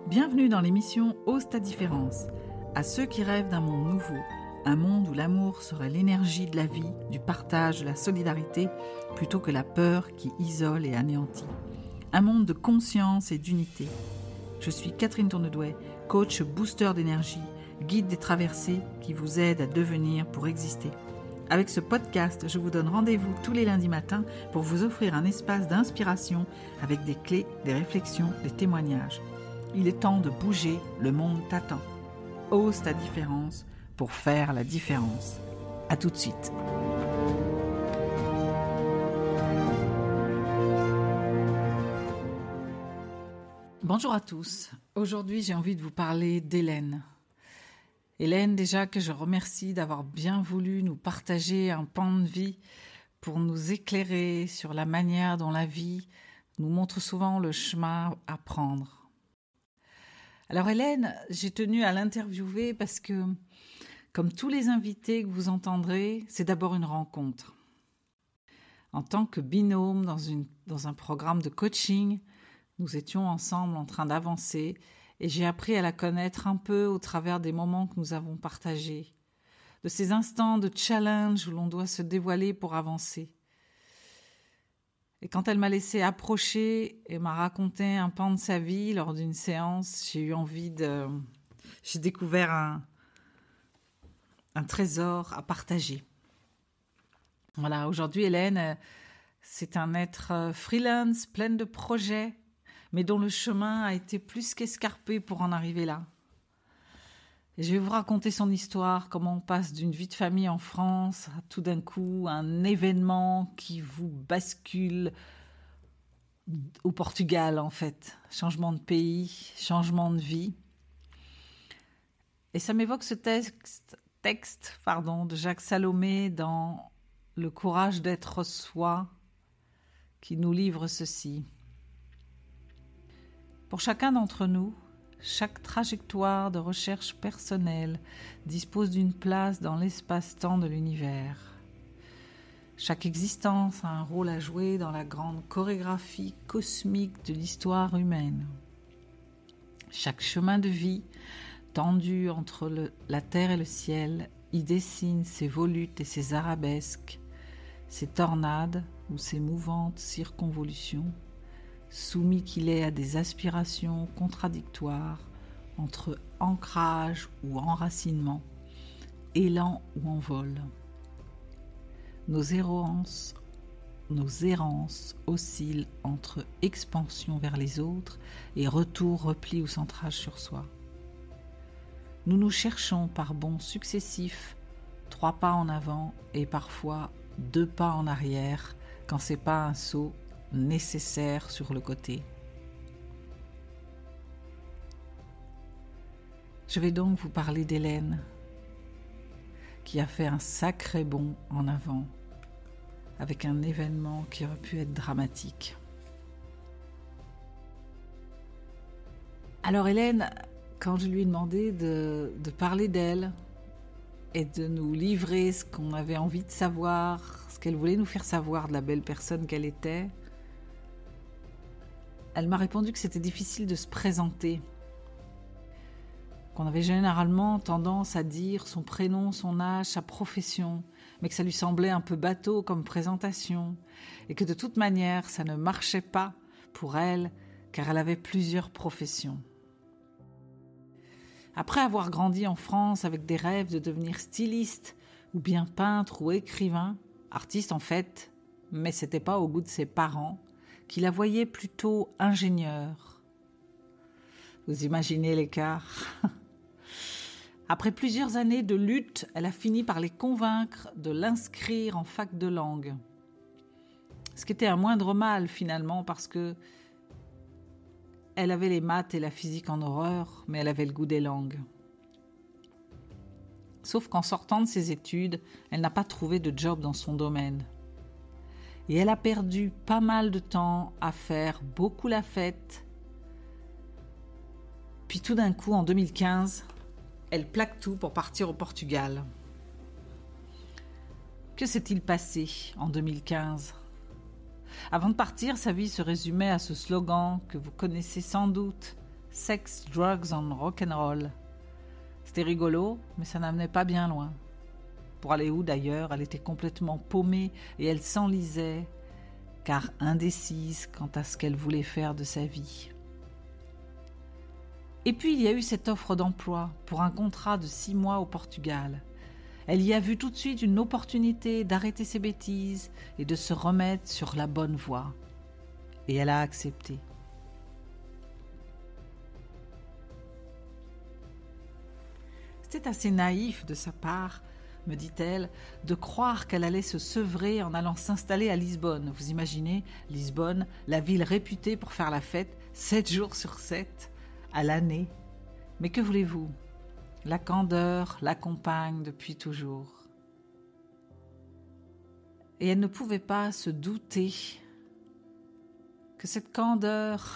Bienvenue dans l'émission Ose ta différence. À ceux qui rêvent d'un monde nouveau, un monde où l'amour serait l'énergie de la vie, du partage, de la solidarité, plutôt que la peur qui isole et anéantit. Un monde de conscience et d'unité. Je suis Catherine Tournedouet, coach booster d'énergie, guide des traversées qui vous aide à devenir pour exister. Avec ce podcast, je vous donne rendez-vous tous les lundis matins pour vous offrir un espace d'inspiration avec des clés, des réflexions, des témoignages. Il est temps de bouger, le monde t'attend. Ose ta différence pour faire la différence. À tout de suite. Bonjour à tous. Aujourd'hui, j'ai envie de vous parler d'Hélène. Hélène, déjà que je remercie d'avoir bien voulu nous partager un pan de vie pour nous éclairer sur la manière dont la vie nous montre souvent le chemin à prendre. Alors Hélène, j'ai tenu à l'interviewer parce que, comme tous les invités que vous entendrez, c'est d'abord une rencontre. En tant que binôme dans un programme de coaching, nous étions ensemble en train d'avancer et j'ai appris à la connaître un peu au travers des moments que nous avons partagés, de ces instants de challenge où l'on doit se dévoiler pour avancer. Et quand elle m'a laissé approcher et m'a raconté un pan de sa vie lors d'une séance, j'ai découvert un trésor à partager. Voilà, aujourd'hui Hélène, c'est un être freelance, pleine de projets, mais dont le chemin a été plus qu'escarpé pour en arriver là. Et je vais vous raconter son histoire, comment on passe d'une vie de famille en France à tout d'un coup un événement qui vous bascule au Portugal en fait. Changement de pays, changement de vie. Et ça m'évoque ce texte de Jacques Salomé dans Le courage d'être soi qui nous livre ceci. Pour chacun d'entre nous, chaque trajectoire de recherche personnelle dispose d'une place dans l'espace-temps de l'univers. Chaque existence a un rôle à jouer dans la grande chorégraphie cosmique de l'histoire humaine. Chaque chemin de vie, tendu entre la terre et le ciel, y dessine ses volutes et ses arabesques, ses tornades ou ses mouvantes circonvolutions, soumis qu'il est à des aspirations contradictoires entre ancrage ou enracinement, élan ou envol. Nos errances oscillent entre expansion vers les autres et retour, repli ou centrage sur soi. Nous nous cherchons par bonds successifs, 3 pas en avant et parfois 2 pas en arrière quand c'est pas un saut nécessaire sur le côté. Je vais donc vous parler d'Hélène, qui a fait un sacré bond en avant, avec un événement qui aurait pu être dramatique. Alors Hélène, quand je lui ai demandé de parler d'elle et de nous livrer ce qu'on avait envie de savoir, ce qu'elle voulait nous faire savoir de la belle personne qu'elle était, elle m'a répondu que c'était difficile de se présenter, qu'on avait généralement tendance à dire son prénom, son âge, sa profession, mais que ça lui semblait un peu bateau comme présentation, et que de toute manière, ça ne marchait pas pour elle, car elle avait plusieurs professions. Après avoir grandi en France avec des rêves de devenir styliste, ou bien peintre ou écrivain, artiste en fait, mais c'était pas au goût de ses parents, qui la voyaient plutôt ingénieure. Vous imaginez l'écart ? Après plusieurs années de lutte, elle a fini par les convaincre de l'inscrire en fac de langue. Ce qui était un moindre mal finalement parce que elle avait les maths et la physique en horreur, mais elle avait le goût des langues. Sauf qu'en sortant de ses études, elle n'a pas trouvé de job dans son domaine. Et elle a perdu pas mal de temps à faire beaucoup la fête. Puis tout d'un coup, en 2015, elle plaque tout pour partir au Portugal. Que s'est-il passé en 2015 ? Avant de partir, sa vie se résumait à ce slogan que vous connaissez sans doute, Sex, Drugs and Rock'n'Roll. C'était rigolo, mais ça n'amenait pas bien loin. Pour aller où d'ailleurs? Elle était complètement paumée et elle s'enlisait, car indécise quant à ce qu'elle voulait faire de sa vie. Et puis il y a eu cette offre d'emploi pour un contrat de 6 mois au Portugal. Elle y a vu tout de suite une opportunité d'arrêter ses bêtises et de se remettre sur la bonne voie. Et elle a accepté. C'était assez naïf de sa part, me dit-elle, de croire qu'elle allait se sevrer en allant s'installer à Lisbonne. Vous imaginez, Lisbonne, la ville réputée pour faire la fête 7 jours sur 7 à l'année. Mais que voulez-vous? La candeur l'accompagne depuis toujours. Et elle ne pouvait pas se douter que cette candeur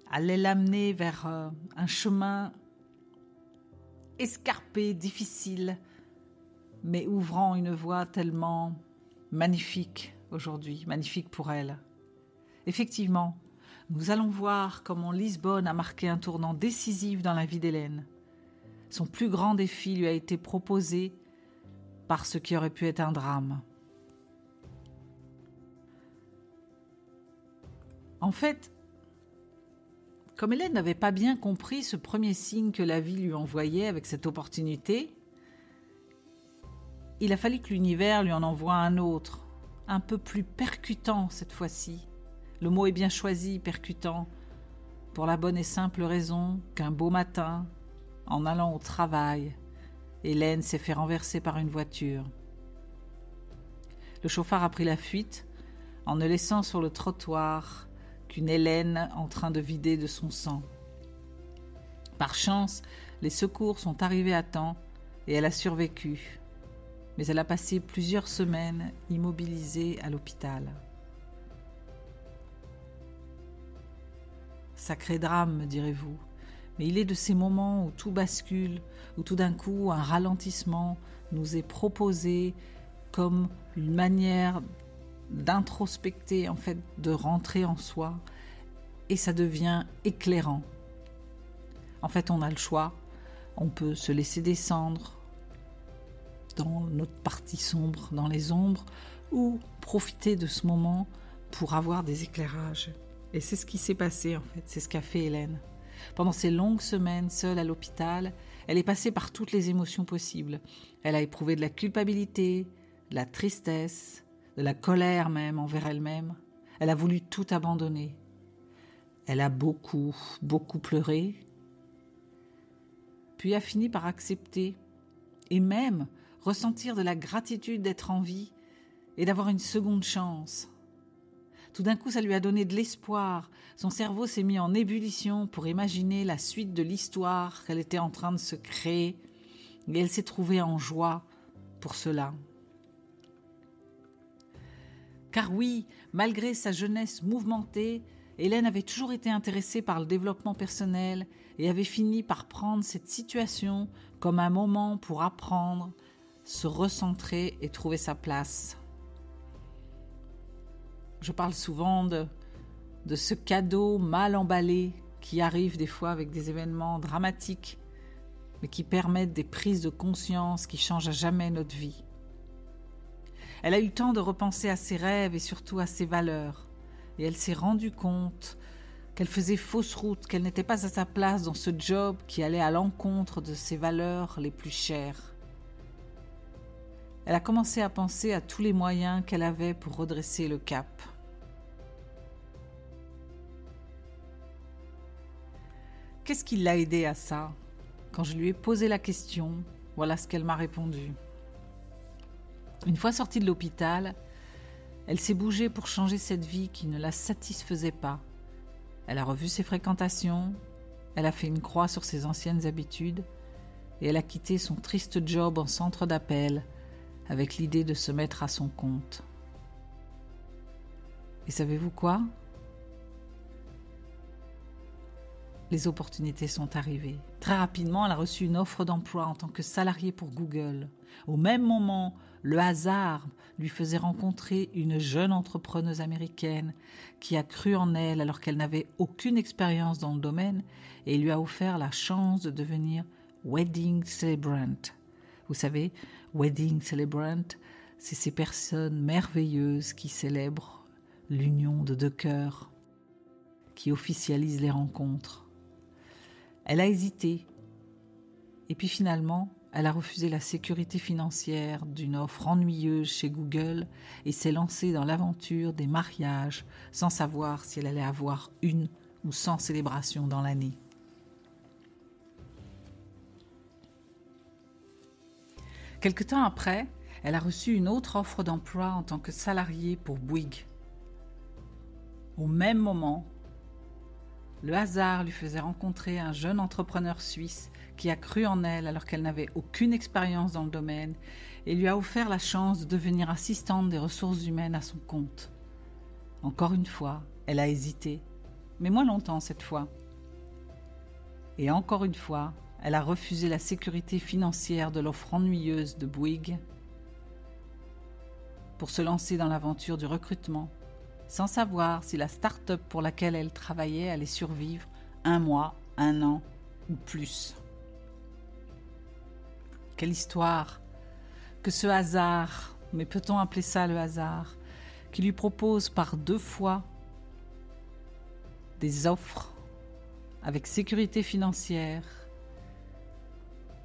allait l'amener vers un chemin escarpé, difficile, mais ouvrant une voie tellement magnifique aujourd'hui, magnifique pour elle. Effectivement, nous allons voir comment Lisbonne a marqué un tournant décisif dans la vie d'Hélène. Son plus grand défi lui a été proposé par ce qui aurait pu être un drame. En fait, comme Hélène n'avait pas bien compris ce premier signe que la vie lui envoyait avec cette opportunité, il a fallu que l'univers lui en envoie un autre, un peu plus percutant cette fois-ci. Le mot est bien choisi, percutant, pour la bonne et simple raison qu'un beau matin, en allant au travail, Hélène s'est fait renverser par une voiture. Le chauffard a pris la fuite en ne laissant sur le trottoir qu'une Hélène en train de vider de son sang. Par chance, les secours sont arrivés à temps et elle a survécu. Mais elle a passé plusieurs semaines immobilisée à l'hôpital. Sacré drame, me direz-vous, mais il est de ces moments où tout bascule, où tout d'un coup un ralentissement nous est proposé comme une manière d'introspecter, en fait, de rentrer en soi, et ça devient éclairant. En fait, on a le choix, on peut se laisser descendre dans notre partie sombre, dans les ombres, ou profiter de ce moment pour avoir des éclairages. Et c'est ce qui s'est passé, en fait, c'est ce qu'a fait Hélène. Pendant ces longues semaines, seule à l'hôpital, elle est passée par toutes les émotions possibles. Elle a éprouvé de la culpabilité, de la tristesse, de la colère même envers elle-même. Elle a voulu tout abandonner. Elle a beaucoup pleuré, puis a fini par accepter et même ressentir de la gratitude d'être en vie et d'avoir une seconde chance. Tout d'un coup, ça lui a donné de l'espoir. Son cerveau s'est mis en ébullition pour imaginer la suite de l'histoire qu'elle était en train de se créer et elle s'est trouvée en joie pour cela. Car oui, malgré sa jeunesse mouvementée, Hélène avait toujours été intéressée par le développement personnel et avait fini par prendre cette situation comme un moment pour apprendre, se recentrer et trouver sa place. Je parle souvent de ce cadeau mal emballé qui arrive des fois avec des événements dramatiques, mais qui permettent des prises de conscience qui changent à jamais notre vie. Elle a eu le temps de repenser à ses rêves et surtout à ses valeurs. Et elle s'est rendue compte qu'elle faisait fausse route, qu'elle n'était pas à sa place dans ce job qui allait à l'encontre de ses valeurs les plus chères. Elle a commencé à penser à tous les moyens qu'elle avait pour redresser le cap. Qu'est-ce qui l'a aidée à ça? Quand je lui ai posé la question, voilà ce qu'elle m'a répondu. Une fois sortie de l'hôpital, elle s'est bougée pour changer cette vie qui ne la satisfaisait pas. Elle a revu ses fréquentations, elle a fait une croix sur ses anciennes habitudes et elle a quitté son triste job en centre d'appel avec l'idée de se mettre à son compte. Et savez-vous quoi? Les opportunités sont arrivées. Très rapidement, elle a reçu une offre d'emploi en tant que salariée pour Google. Au même moment, le hasard lui faisait rencontrer une jeune entrepreneuse américaine qui a cru en elle alors qu'elle n'avait aucune expérience dans le domaine et lui a offert la chance de devenir wedding celebrant. Vous savez, wedding celebrant, c'est ces personnes merveilleuses qui célèbrent l'union de deux cœurs, qui officialisent les rencontres. Elle a hésité. Et puis finalement, elle a refusé la sécurité financière d'une offre ennuyeuse chez Google et s'est lancée dans l'aventure des mariages sans savoir si elle allait avoir une ou 100 célébrations dans l'année. Quelque temps après, elle a reçu une autre offre d'emploi en tant que salariée pour Bouygues. Au même moment, le hasard lui faisait rencontrer un jeune entrepreneur suisse qui a cru en elle alors qu'elle n'avait aucune expérience dans le domaine et lui a offert la chance de devenir assistante des ressources humaines à son compte. Encore une fois, elle a hésité, mais moins longtemps cette fois. Et encore une fois, elle a refusé la sécurité financière de l'offre ennuyeuse de Bouygues pour se lancer dans l'aventure du recrutement, sans savoir si la start-up pour laquelle elle travaillait allait survivre 1 mois, 1 an ou plus. Quelle histoire que ce hasard, mais peut-on appeler ça le hasard, qui lui propose par 2 fois des offres avec sécurité financière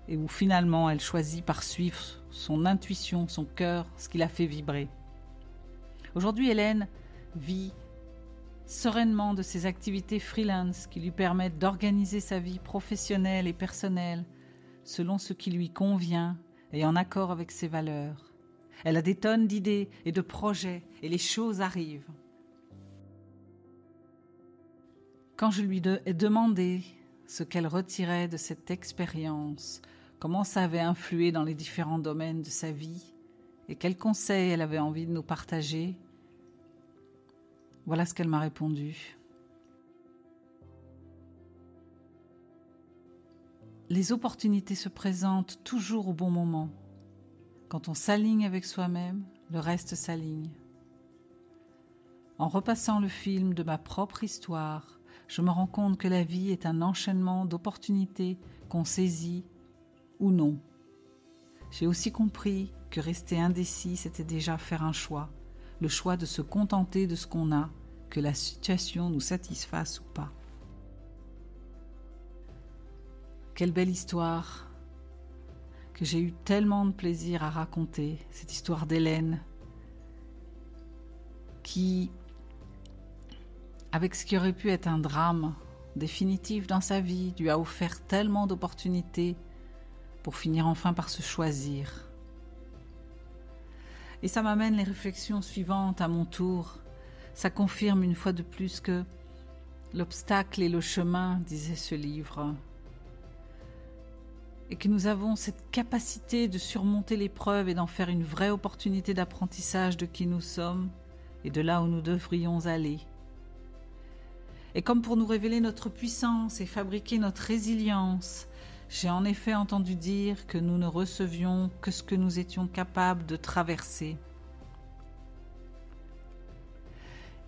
et où finalement elle choisit par suivre son intuition, son cœur, ce qui la fait vibrer. Aujourd'hui, Hélène vit sereinement de ses activités freelance qui lui permettent d'organiser sa vie professionnelle et personnelle selon ce qui lui convient et en accord avec ses valeurs. Elle a des tonnes d'idées et de projets et les choses arrivent. Quand je lui ai demandé ce qu'elle retirait de cette expérience, comment ça avait influé dans les différents domaines de sa vie et quels conseils elle avait envie de nous partager, voilà ce qu'elle m'a répondu. Les opportunités se présentent toujours au bon moment. Quand on s'aligne avec soi-même, le reste s'aligne. En repassant le film de ma propre histoire, je me rends compte que la vie est un enchaînement d'opportunités qu'on saisit ou non. J'ai aussi compris que rester indécis, c'était déjà faire un choix. Le choix de se contenter de ce qu'on a, que la situation nous satisfasse ou pas. Quelle belle histoire que j'ai eu tellement de plaisir à raconter, cette histoire d'Hélène qui, avec ce qui aurait pu être un drame définitif dans sa vie, lui a offert tellement d'opportunités pour finir enfin par se choisir. Et ça m'amène les réflexions suivantes à mon tour. Ça confirme une fois de plus que l'obstacle est le chemin, disait ce livre. Et que nous avons cette capacité de surmonter l'épreuve et d'en faire une vraie opportunité d'apprentissage de qui nous sommes et de là où nous devrions aller. Et comme pour nous révéler notre puissance et fabriquer notre résilience, j'ai en effet entendu dire que nous ne recevions que ce que nous étions capables de traverser.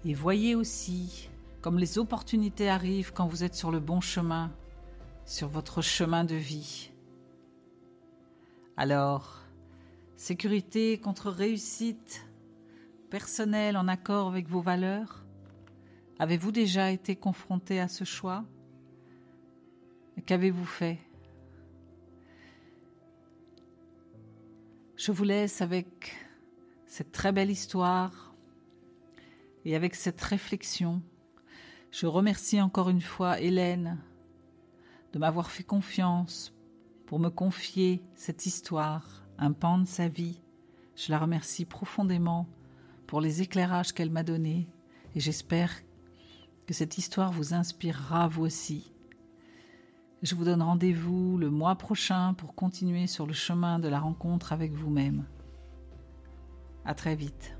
Et voyez aussi comme les opportunités arrivent quand vous êtes sur le bon chemin, sur votre chemin de vie. Alors, sécurité contre réussite personnelle en accord avec vos valeurs? Avez-vous déjà été confronté à ce choix? Et qu'avez-vous fait? Je vous laisse avec cette très belle histoire et avec cette réflexion. Je remercie encore une fois Hélène de m'avoir fait confiance pour me confier cette histoire, un pan de sa vie. Je la remercie profondément pour les éclairages qu'elle m'a donnés et j'espère que cette histoire vous inspirera vous aussi. Je vous donne rendez-vous le mois prochain pour continuer sur le chemin de la rencontre avec vous-même. À très vite.